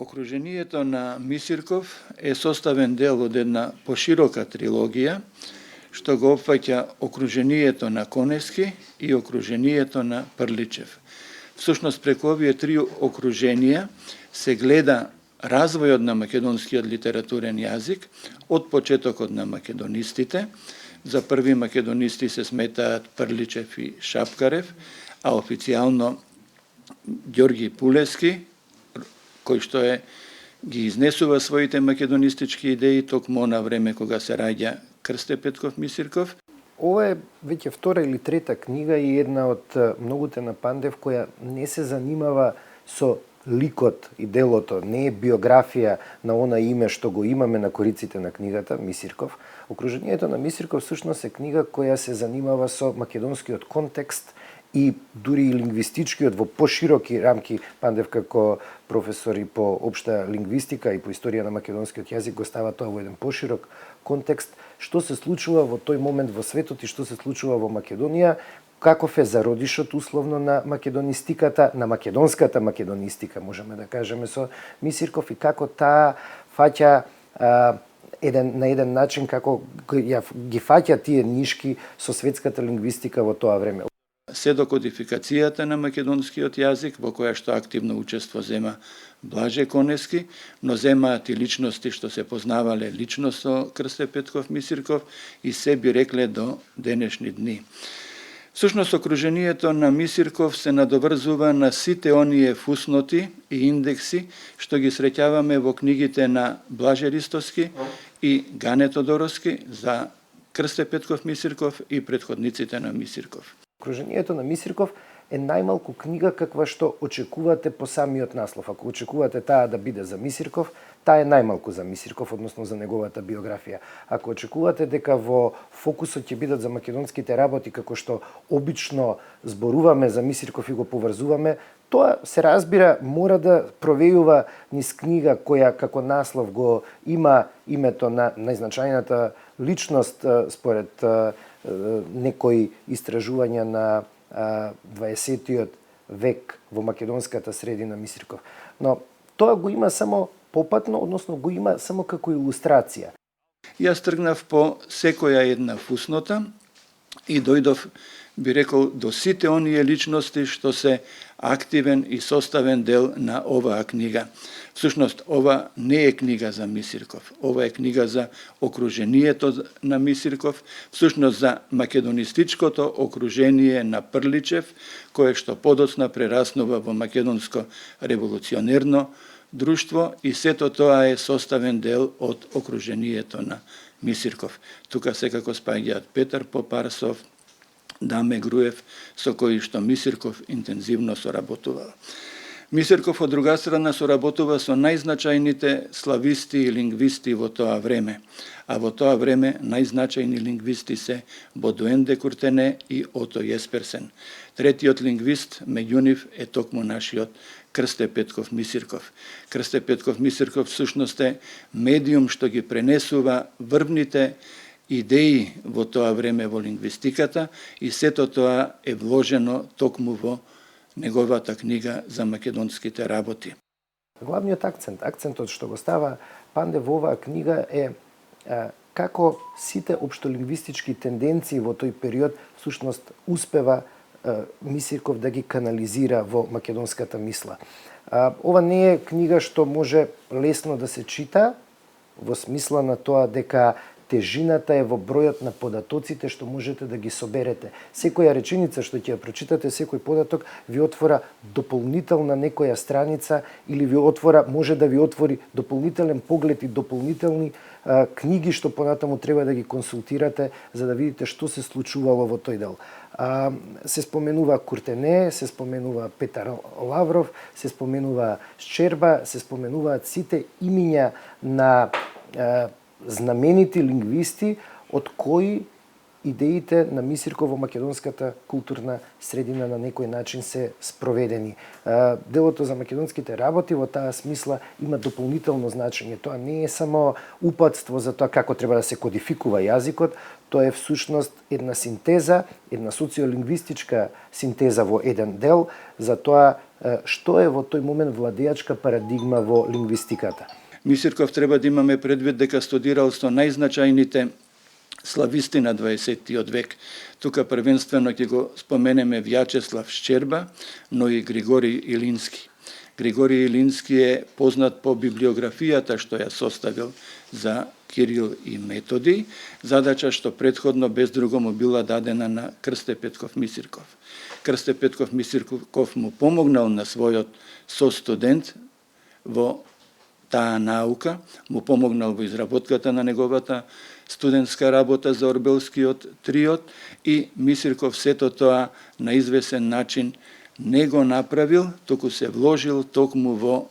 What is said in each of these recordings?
Окружението на Мисирков е составен дел од една поширока трилогија, што го опфаќа окружението на Коневски и окружението на Прличев. Всушност, преку овие три окруженија се гледа развојот на македонскиот литературен јазик од почетокот на македонистите. За први македонисти се сметаат Прличев и Шапкарев, а официјално Ѓорги Пулески, кој што ги изнесува своите македонистички идеи токму на време кога се раѓа Крсте Петков Мисирков. Ова е веќе втора или трета книга и една од многуте на Пандев која не се занимава со ликот и делото, не е биографија на она име што го имаме на кориците на книгата Мисирков. Окружението на Мисирков всушност е книга која се занимава со македонскиот контекст и дури и лингвистичкиот во пошироки рамки. Пандев како професор и по општа лингвистика и по историја на македонскиот јазик го става тоа во еден поширок контекст, што се случува во тој момент во светот и што се случува во Македонија, каков е зародишот условно на македонистиката, на македонската македонистика, можеме да кажеме со Мисирков, и како таа фаќа на еден начин како ги фаќа тие нишки со светската лингвистика во тоа време. Се до кодификацијата на македонскиот јазик, во која што активно учество зема Блаже Коневски, но земаат и личности што се познавале лично со Крсте Петков Мисирков и се би рекле до денешни дни. Всушност, окружението на Мисирков се надоврзува на сите оние фусноти и индекси што ги среќаваме во книгите на Блаже Ристовски и Гане Тодоровски за Крсте Петков Мисирков и претходниците на Мисирков. Окружението на Мисирков е најмалку книга каква што очекувате по самиот наслов. Ако очекувате таа да биде за Мисирков, таа е најмалку за Мисирков, односно за неговата биографија. Ако очекувате дека во фокусот ќе бидат за македонските работи, како што обично зборуваме за Мисирков и го поврзуваме, тоа се разбира мора да провејува низ книга која како наслов го има името на најзначајната личност според некои истражувања на 20-тиот век во македонската средина Мисирков. Но тоа го има само попатно, односно го има само како илустрација. Јас тргнав по секоја една фуснота и дојдов, би рекол, до сите оние личности што се активен и составен дел на оваа книга. Всушност, ова не е книга за Мисирков, ова е книга за окружението на Мисирков, всушност за македонистичкото окружение на Прличев, кое што подоцна прераснува во македонско револуционерно друштво и сето тоа е составен дел од окружението на Мисирков. Тука секако спаѓаат Петар Попарсов, Даме Груев, со кои што Мисирков интензивно соработувал. Мисирков од друга страна соработува со најзначајните слависти и лингвисти во тоа време, а во тоа време најзначајни лингвисти се Бодуен де Куртене и Ото Јесперсен. Третиот лингвист меѓу нив е токму нашиот Крсте Петков Мисирков. Крсте Петков Мисирков всушност е медиум што ги пренесува врвните идеи во тоа време во лингвистиката и сето тоа е вложено токму во неговата книга за македонските работи. Главниот акцентот што го става Пандев во оваа книга е како сите општолингвистички тенденции во тој период всушност успева Мисирков да ги канализира во македонската мисла. Ова не е книга што може лесно да се чита, во смисла на тоа дека тежината е во бројот на податоците што можете да ги соберете. Секоја реченица што ќе ја прочитате, секој податок ви отвора дополнителна некоја страница или може да ви отвори дополнителен поглед и дополнителни книги што понатаму треба да ги консултирате за да видите што се случувало во тој дел. Се споменува Куртене, се споменува Петар Лавров, се споменува Шчерба, се споменуваат сите имиња на знаменити лингвисти од кои идеите на Мисирков во македонската културна средина на некој начин се спроведени. Делото за македонските работи во таа смисла има дополнително значење. Тоа не е само упатство за тоа како треба да се кодификува јазикот, тоа е всушност една синтеза, една социолингвистичка синтеза во еден дел за тоа што е во тој момент владеачка парадигма во лингвистиката. Мисирков треба да имаме предвид дека студирал со најзначајните слависти на 20. век. Тука првенствено ќе го споменеме Вјачеслав Шчерба, но и Григорий Илински. Григорий Илински е познат по библиографијата што ја составил за Кирил и Методи, задача што предходно без друго му била дадена на Крсте Петков Мисирков. Крсте Петков Мисирков му помогнал на својот состудент во таа наука, му помогнал во изработката на неговата студентска работа за Орбелскиот триод и Мисирков сето тоа на извесен начин не го направил, туку се вложил токму во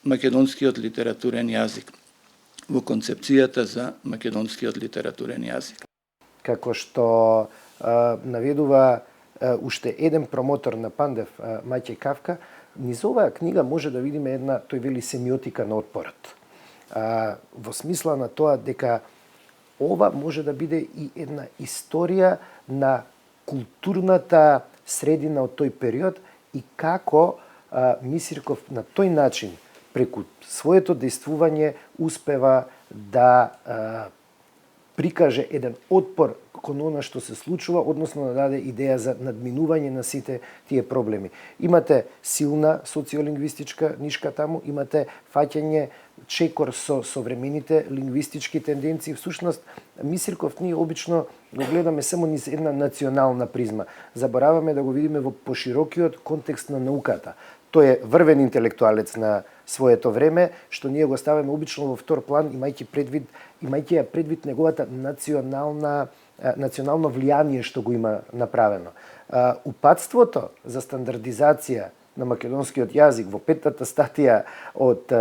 македонскиот литературен јазик, во концепцијата за македонскиот литературен јазик. Како што наведува уште еден промотор на Пандев, Маќе Кавка, низ оваа книга може да видиме една, тој вели, семиотика на отпорот. Во смисла на тоа дека ова може да биде и една историја на културната средина од тој период и како Мисирков на тој начин, преку своето действување, успева да прикаже еден отпор кон она што се случува, односно да даде идеја за надминување на сите тие проблеми. Имате силна социолингвистичка нишка таму, имате фаќање чекор со современите лингвистички тенденции. Всушност, Мисирков ние обично го гледаме само низ една национална призма. Забораваме да го видиме во поширокиот контекст на науката. Тој е врвен интелектуалец на своето време, што ние го ставаме обично во втор план, имајќи предвид неговата национално влијание што го има направено. Упатството за стандардизација на македонскиот јазик во петтата статија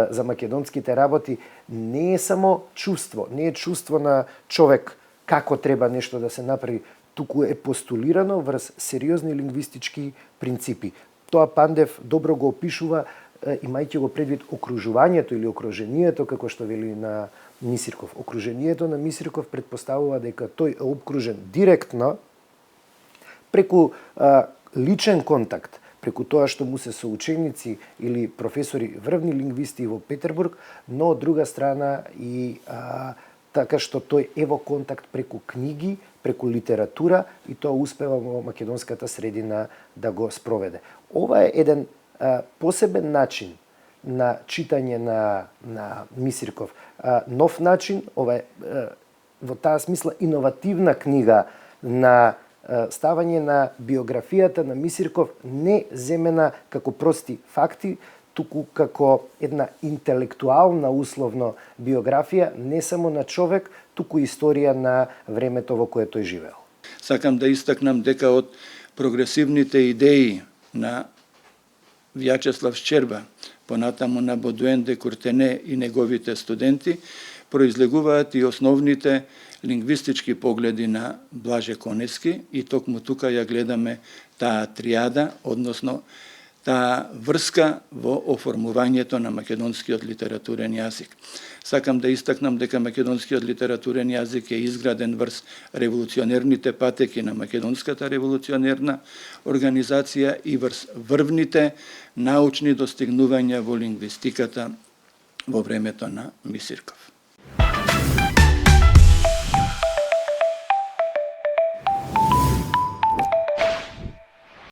за македонските работи не е само чувство, не е чувство на човек како треба нешто да се направи, туку е постулирано врз сериозни лингвистички принципи. Тоа Пандев добро го опишува, имајќи го предвид окружувањето или окружението, како што вели на Мисирков. Окружението на Мисирков предпоставува дека тој е обкружен директно преку личен контакт, преку тоа што му се соученици или професори врвни лингвисти во Петербург, но од друга страна и така што тој е во контакт преку книги, преку литература и тоа успева во македонската средина да го спроведе. Ова е еден посебен начин на читање на Мисирков. Нов начин, ова е во таа смисла иновативна книга на ставање на биографијата на Мисирков не земена како прости факти, туку како една интелектуална условно биографија не само на човек, туку историја на времето во кое тој живеел. Сакам да истакнам дека од прогресивните идеи на Вјачеслав Шчерба, понатаму на Бодуен де Куртене и неговите студенти, произлегуваат и основните лингвистички погледи на Блаже Конески и токму тука ја гледаме таа триада, односно таа врска во оформувањето на македонскиот литературен јазик. Сакам да истакнам дека македонскиот литературен јазик е изграден врз револуционерните патеки на македонската револуционерна организација и врз врвните научни достигнувања во лингвистиката во времето на Мисирков.